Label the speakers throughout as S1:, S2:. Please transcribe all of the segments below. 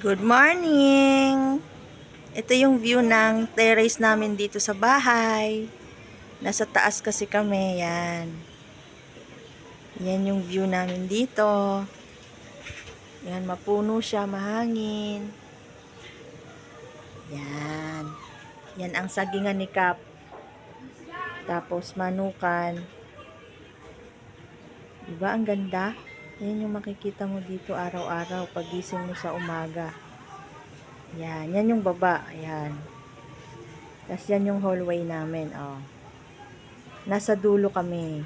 S1: Good morning! Ito yung view ng terrace namin dito sa bahay. Nasa taas kasi kami, yan. Yan yung view namin dito. Yan, mapuno siya, mahangin. Yan. Yan ang sagingan ni Kap. Tapos manukan. Diba ang ganda? Yan yung makikita mo dito araw-araw pagising mo sa umaga. Yan, yan yung baba. Ayan. Tapos yan yung hallway namin, oh. Nasa dulo kami.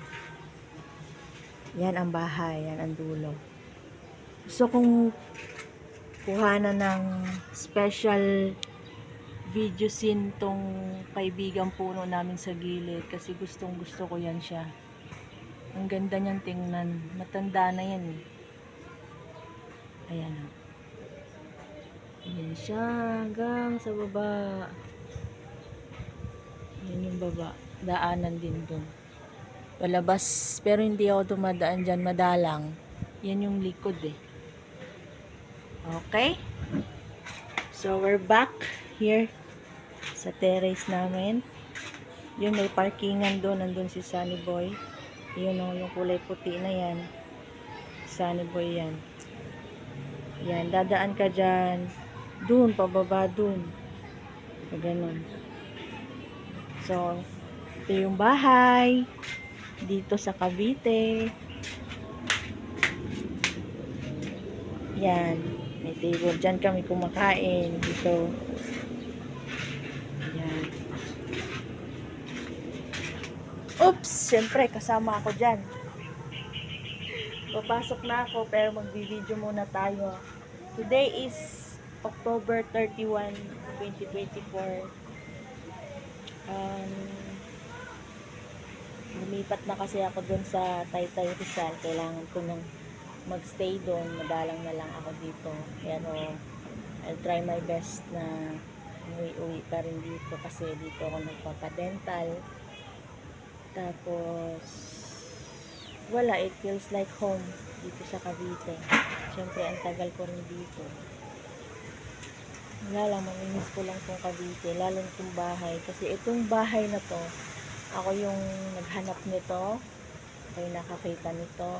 S1: Yan ang bahay, yan ang dulo. Gusto kong kuhanan ng special video scene tong kaibigang puno namin sa gilid kasi gustong gusto ko yan siya. Ang ganda niyang tingnan. Matanda na yan eh. Ayan o. Ayan siya hanggang sa baba. Yan yung baba. Daanan din dun. Palabas. Pero hindi ako dumadaan dyan. Madalang. Yan yung likod eh. Okay? So, we're back here sa terrace namin. Yun, may parkingan doon. Nandun si Sunny Boy. Yun o, yung kulay puti na yan. Sunny Boy yan. Yan, dadaan ka dyan. Doon, pababa doon. Ganun. So, ito yung bahay. Dito sa Cavite. Yan. May table. Diyan kami kumakain. Dito. Yan. Oops! Siyempre, kasama ako dyan. Papasok na ako, pero magbi-video muna tayo. Today is October 31, 2024. Lumipat na kasi ako dun sa Taytay Rizal. Kailangan ko nang magstay doon. Madalang na lang ako dito. Pero I'll try my best na uwi pa rin dito kasi dito ako nagpapadental. Tapos wala, it feels like home dito sa Cavite. Siyempre ang tagal ko rin dito. Wala lang, mamimiss ko lang tong Cavite, lalo itong bahay kasi itong bahay na to, ako yung naghanap nito, ako yung nakakita nito.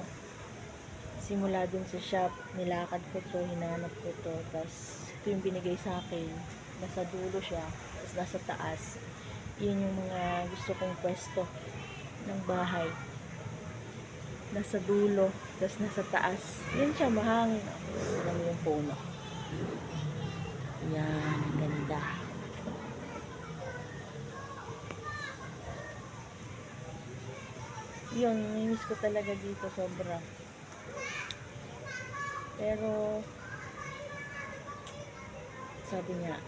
S1: Simula dun sa shop, nilakad ko to, hinanap ko to, tapos ito yung binigay sa akin. Nasa dulo siya, tapos nasa taas. Yun yung mga gusto kong pwesto ng bahay. Nasa dulo, tapos nasa taas. Yun siya, mahangin. Alam mo yung puno. Yan, ganda. Yun, miss ko talaga dito sobra. Pero sabi nga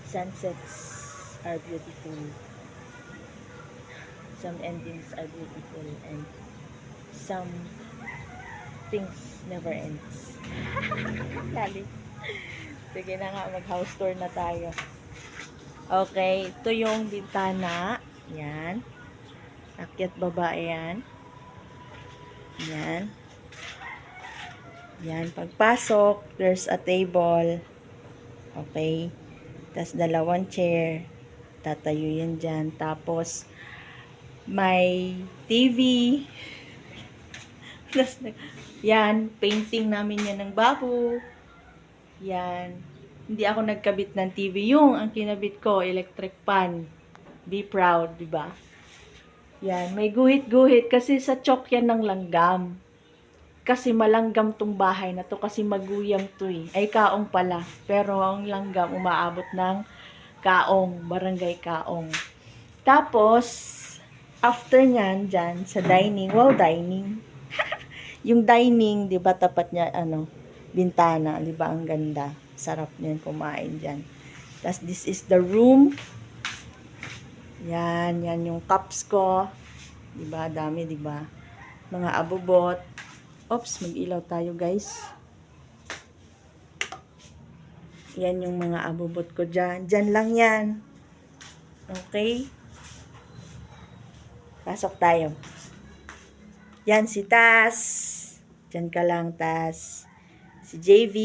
S1: sunsets are beautiful, some endings are beautiful, and some things never ends. Lali. Sige na nga, mag house tour na tayo. Okay, ito yung bintana. Yan. Akyat baba, yan. Yan. Yan. Pagpasok, there's a table. Okay. Tapos dalawang chair. Tatayo yan dyan. Tapos, may TV. Yan. Painting namin yan ng babo. Yan. Hindi ako nagkabit ng TV. Yung ang kinabit ko, electric fan. Be proud, diba? Yan. May guhit-guhit kasi sa chok yan ng langgam. Kasi malanggam tong bahay na to kasi maguyam to eh. Ay kaong pala. Pero ang langgam umaabot ng kaong, barangay kaong. Tapos, after nyan, dyan, sa dining, wow, dining. Yung dining, di ba, tapat niya, bintana, di ba, ang ganda. Sarap niyan kumain dyan. Tapos, this is the room. Yan, yan yung cups ko. Di ba, dami, di ba? Mga abubot. Oops, mag-ilaw tayo, guys. Yan yung mga abubot ko dyan. Dyan lang yan. Okay? Pasok tayo. Yan si Tas. Diyan ka lang. Tas, si JV.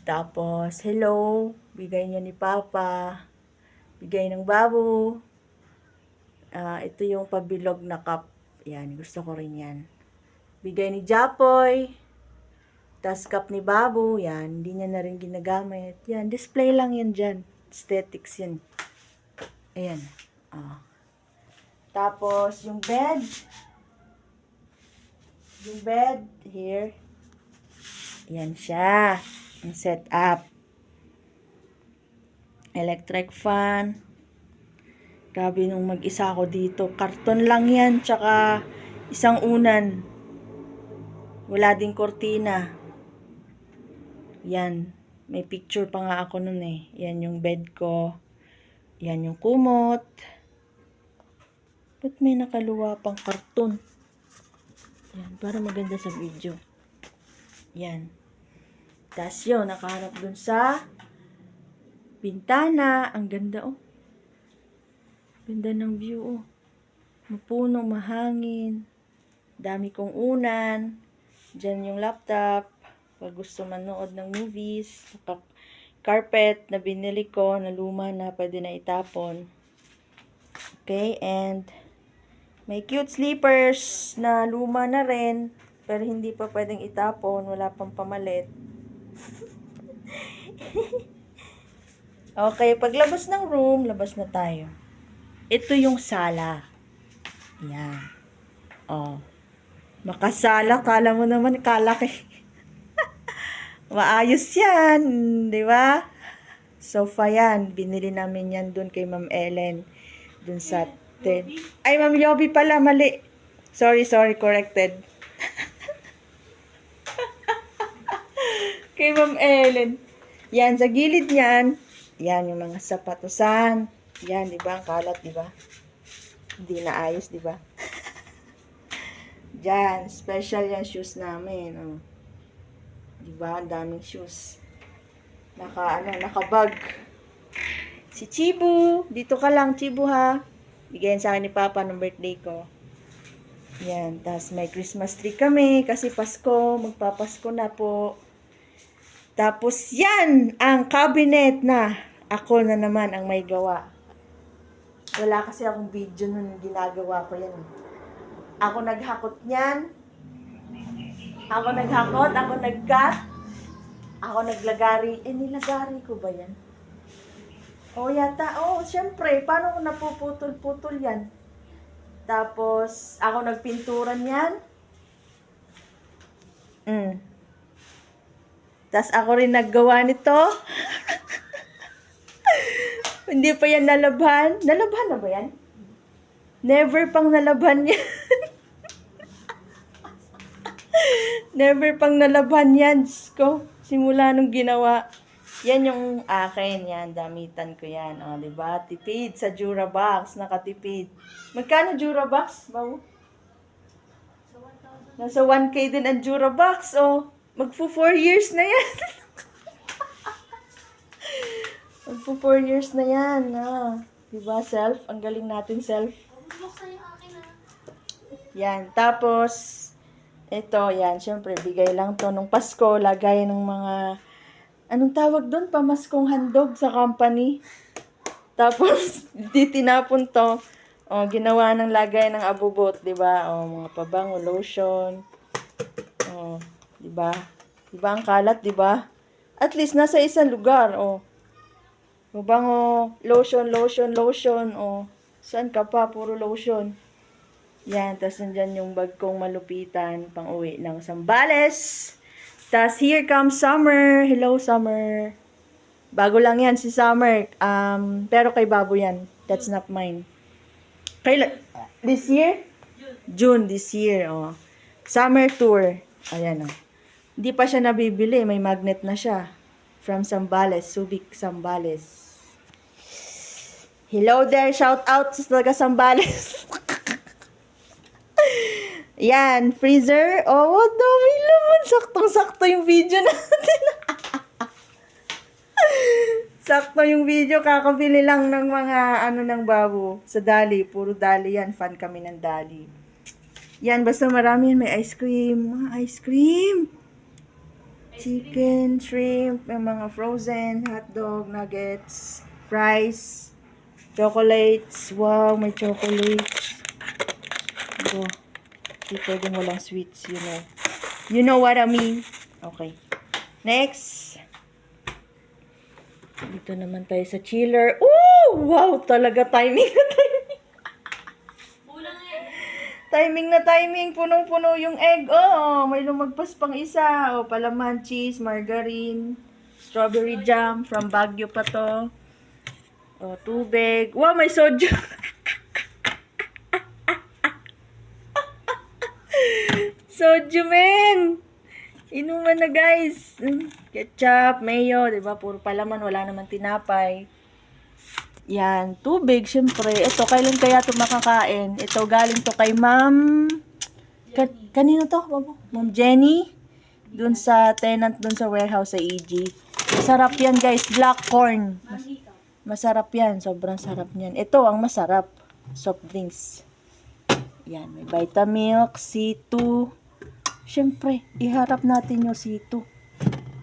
S1: Tapos, hello. Bigay niya ni Papa. Bigay ng Babu. Ito yung pabilog na cup. Yan, gusto ko rin yan. Bigay ni Japoy. Tas cup ni Babu. Yan, hindi niya na rin ginagamit. Yan, display lang yan dyan. Aesthetics yan. Ayan. Tapos, yung bed. Yung bed, here. Yan siya. Ang setup. Electric fan. Grabe nung mag-isa ako dito. Karton lang yan, tsaka isang unan. Wala ding kortina. Yan. May picture pa nga ako nun eh. Yan yung bed ko. Yan yung kumot. Ba't may nakaluwa pang karton? Yan, para maganda sa video. Yan. Tapos yun, nakaharap dun sa bintana. Ang ganda oh. Ganda ng view oh. Mapuno, mahangin. Dami kong unan. Diyan yung laptop. Pag gusto manood ng movies. Carpet na binili ko na luma na pwede na itapon. Okay, and may cute sleepers na luma na rin. Pero hindi pa pwedeng itapon. Wala pang pamalit. Okay, paglabas ng room, labas na tayo. Ito yung sala. Yan. Oh. Makasala, kala mo naman, kalaki. Maayos yan, di ba? Sofa yan. Binili namin yan dun kay Ma'am Ellen. Dun sa 10. Ay, Ma'am Yobi pala, mali. Sorry, corrected. Kay Ma'am Ellen. Yan, sa gilid niyan, yan yung mga sapatusan. Yan, di ba? Ang kalat, di ba? Hindi na ayos, di ba? Diyan, special yan shoes namin. Oh. Di ba? Ang daming shoes. Naka-bag. Si Chibu, dito ka lang, Chibu ha. Bigayan sa akin ni Papa ng birthday ko. Yan, tas may Christmas tree kami kasi Pasko, magpapasko na po. Tapos yan, ang cabinet na ako na naman ang may gawa. Wala kasi akong video nun ginagawa ko yan. Ako naghakot niyan. Ako naghakot, ako nag-cut. Ako naglagari. Nilagari ko ba yan? Yata. Syempre. Paano ko napuputol-putol yan? Tapos, ako nagpinturan yan. Tapos, ako rin naggawa nito. Hindi pa yan nalabhan. Nalabhan na ba yan? Never pang nalabhan yan. Never pang nalabhan yan. Diyos ko. Simula nung ginawa. Yan yung akin. Yan. Damitan ko yan. O, diba? Tipid sa Durabox. Nakatipid. Magkano Durabox? Bawo? Nasa 1K din ang Durabox. O, magpo 4 years na yan. Magpo 4 years na yan. Diba, self? Ang galing natin, self. Yan. Tapos, ito, yan. Siyempre, bigay lang to nung Pasko. Lagay ng mga, anong tawag doon? Pamaskong handog sa company. Tapos, di tinapon to. Ginawa ng lagay ng abubot, diba? Mga pabango, lotion. Diba? Diba ang kalat, diba? At least, nasa isang lugar, pabango, lotion. Saan ka pa? Puro lotion. Yan, tas nandyan yung bag kong malupitan pang uwi ng Zambales. Tas here comes Summer. Hello, Summer. Bago lang yan si Summer. Pero kay Babu yan. That's not mine. This year? June this year. Summer tour. Ayan. Hindi pa siya nabibili. May magnet na siya. From Zambales. Subic, Zambales. Hello there. Shout out sa taga Zambales. Yan, freezer. Dami laman. Saktong-sakto yung video natin. Sakto yung video. Kakabili lang ng mga ng Babu. Sa Dali. Puro Dali yan. Fan kami ng Dali. Yan, basta marami yan. May ice cream. Mga ice cream. Chicken, shrimp, may mga frozen, hotdog, nuggets, fries, chocolates. Wow, may chocolates. Ito. Hindi pwedeng walang sweets, you know. You know what I mean? Okay. Next. Dito naman tayo sa chiller. Ooh! Wow! Talaga timing na timing. Timing na timing. Punong-puno yung egg. Oh, may lumagpas pang isa. Oh, palaman, cheese, margarine, strawberry jam. From Baguio pa to. Oh, tubig. Wow, may soju. Soju, men! Inuman na, guys. Ketchup, mayo, diba? Puro palaman, wala naman tinapay. Yan, tubig, syempre. Ito, kailan kaya ito makakain? Ito, galing to kay Ma'am... kanino to? Ma'am Jenny? Doon sa tenant, doon sa warehouse sa EG. Masarap yan, guys. Black corn. Masarap yan. Sobrang sarap niyan. Ito, ang masarap. Soft drinks. Yan, may Vitamilk, C2. Syempre, iharap natin yung C2.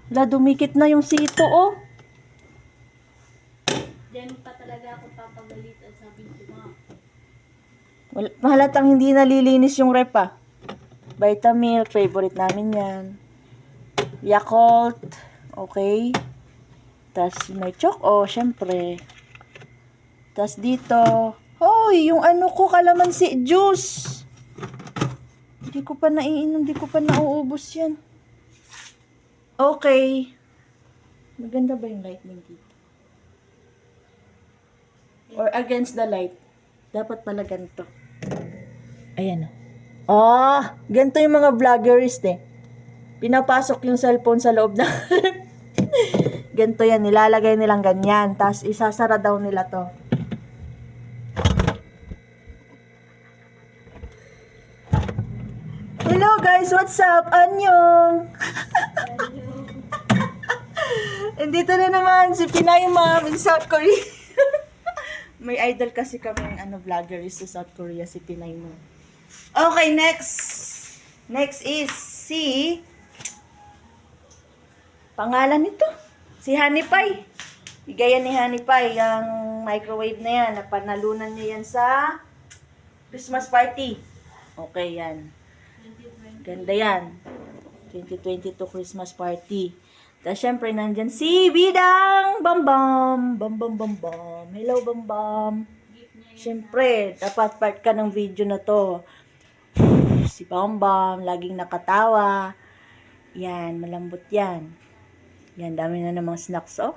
S1: Wala, dumikit na yung C2, oh.
S2: Diyan pa talaga ako papagalitan sa video mo.
S1: Mahalatang hindi nalilinis yung rep, ah. Vitamilk, favorite namin yan. Yakult, okay. Tas may Choco, syempre. Tas dito, hoy, yung ano ko, kalamansi juice. Hindi ko pa naiinom, hindi ko pa nauubos yan. Okay. Maganda ba yung lightning dito? Or against the light? Dapat pala ganito. Ayan o. Oh, ganito yung mga vloggers eh. Pinapasok yung cellphone sa loob na. Ganito yan, nilalagay nilang ganyan. Tapos isasara daw nila to. Hello guys, what's up? Anyong! Andito na naman si Pinay Mom in South Korea. May idol kasi kaming vlogger sa South Korea, si Pinay Mom. Okay, next. Next is si... Pangalan nito? Si Honey Pie. Bigayan ni Honey Pie yung microwave na yan. Napanalunan niya yan sa Christmas party. Okay, yan. Ganda yan. 2022 Christmas party. Tapos syempre nandyan si Bidang Bambam. Bambam Bambam. Hello Bambam. Syempre, dapat part ka ng video na to. Si Bambam, laging nakatawa. Yan, malambot yan. Yan, dami na namang snacks, oh.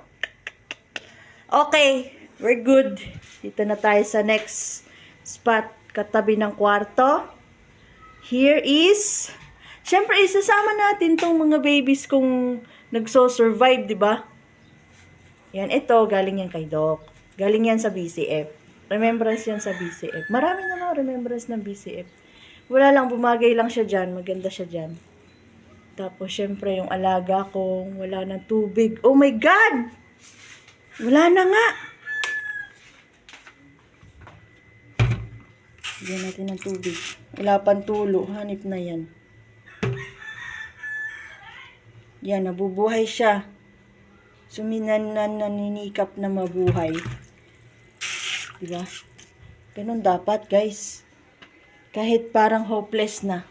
S1: Okay, we're good. Dito na tayo sa next spot, katabi ng kwarto. Here is, syempre isasama natin tong mga babies kung nagso-survive, di ba? Yan, ito, galing yan kay Doc. Galing yan sa BCF. Remembrance yan sa BCF. Marami na mga remembrance ng BCF. Wala lang, bumagay lang siya dyan. Maganda siya dyan. Tapos, syempre, yung alaga kong wala ng tubig. Oh my God! Wala na nga! Bigyan natin ng tubig. Wala pang tulo. Hanip na yan. Yan, nabubuhay siya. Suminanan, naninikap na mabuhay. Diba? Ganun dapat, guys. Kahit parang hopeless na.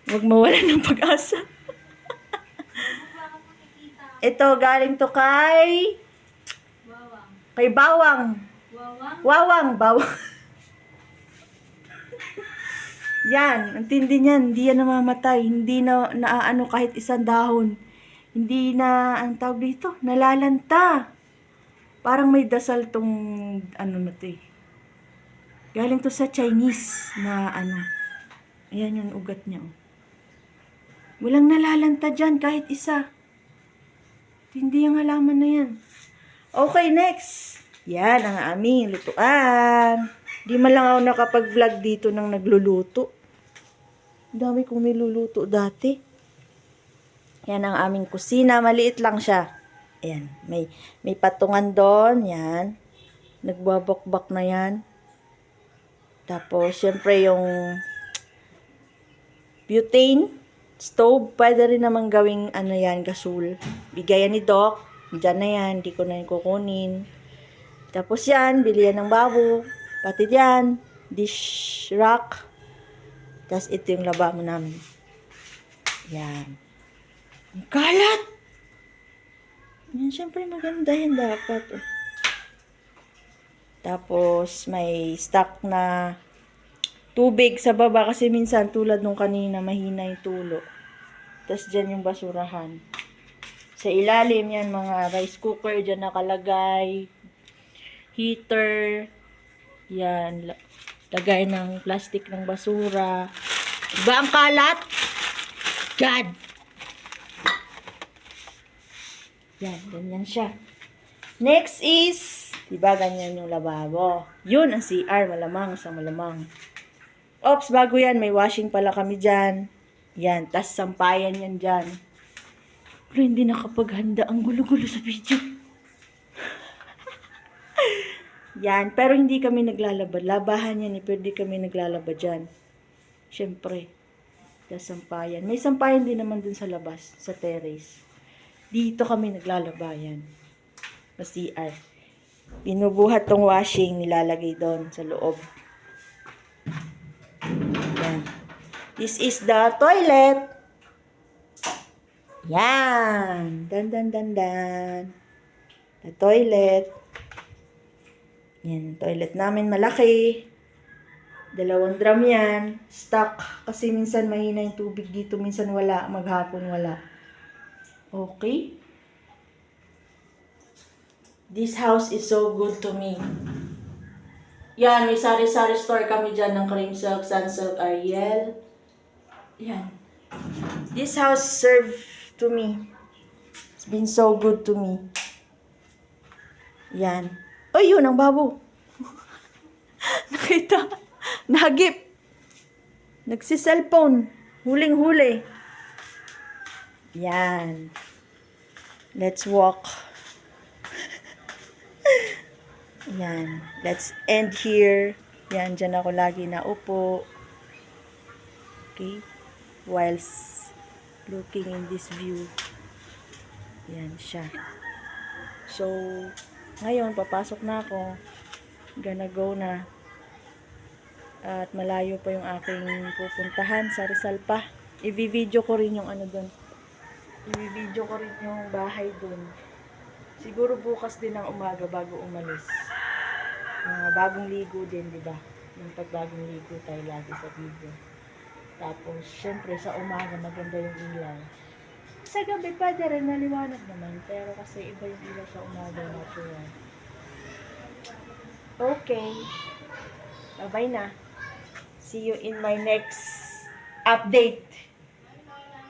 S1: Huwag mawalan ng pag-asa. Ito, galing to kay... Kay Bawang. Bawang. Yan, ang tindi niyan, hindi yan namamatay, hindi na naaano kahit isang dahon. Hindi na, ang tawag dito, nalalanta. Parang may dasal tong, na to eh. Galing to sa Chinese na ayan yung ugat niya. Oh. Walang nalalanta dyan, kahit isa. Hindi yung halaman na yan. Okay, next. Yan, ang aming lutuan. Di man lang ako nakapag-vlog dito ng nagluluto. Dami kong niluluto dati. Yan ang aming kusina. Maliit lang siya. Ayan. May patungan doon. Yan. Nagbabakbak na yan. Tapos, syempre yung butane stove. Pwede rin naman gawing ano yan, gasol. Bigayan ni Doc. Diyan na yan. Di ko na yung kukunin. Tapos yan, bili yan ng babo. Pati yan, dish rack. Tapos ito yung lababo namin. Yan. Ang kalat! Yan, syempre maganda yan dapat. Tapos, may stock na tubig sa baba kasi minsan tulad nung kanina mahina yung tulo. Tapos dyan yung basurahan. Sa ilalim yan mga rice cooker dyan nakalagay. Heater. Yan. Lagay ng plastic ng basura. Diba ang kalat? God! Yan. Ganyan siya. Next is, diba ganyan yung lababo. Yun ang CR. Malamang sa malamang. Oops, bago yan, may washing pala kami dyan. Yan, tas sampayan yan dyan. Pero hindi nakapaghanda ang gulo-gulo sa video. Yan, pero hindi kami naglalaba. Labahan yan, pero hindi kami naglalaba dyan. Siyempre, tas sampayan. May sampayan din naman dun sa labas, sa terrace. Dito kami naglalaba yan. Sa CR. Binubuhat tong washing, nilalagay doon sa loob. Yan. This is the toilet. Yan. Dan. The toilet. Yan. Toilet namin malaki. 2 drum yan. Stock. Kasi minsan mahina yung tubig dito. Minsan wala. Maghapon wala. Okay. This house is so good to me. Yan, may sari-sari store kami dyan ng Cream Silk, Sunsilk, Ariel. Yan. This house served to me. It's been so good to me. Yan. Oh, yun ang babo. Nakita. Nagip. Nagsiselfone. Huling-huli. Yan. Let's walk. Yan. Let's end here. Yan, dyan ako lagi naupo. Okay. Whilst looking in this view. Yan siya. So, ngayon, papasok na ako. Gonna go na. At malayo pa yung aking pupuntahan sa Rizal pa. I-video ko rin yung ano dun. I-video ko rin yung bahay dun. Siguro bukas din ng umaga bago umalis. Bagong ligo din, di ba? Yung pagbagong ligo tayo lagi sa video. Tapos, syempre, sa umaga maganda yung ilaw. Sa gabi, pwede rin maliwanag naman. Pero kasi iba yung ilaw sa umaga, natural. Okay. Bye-bye na. See you in my next update.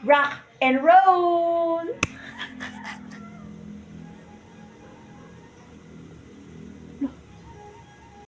S1: Rock and roll!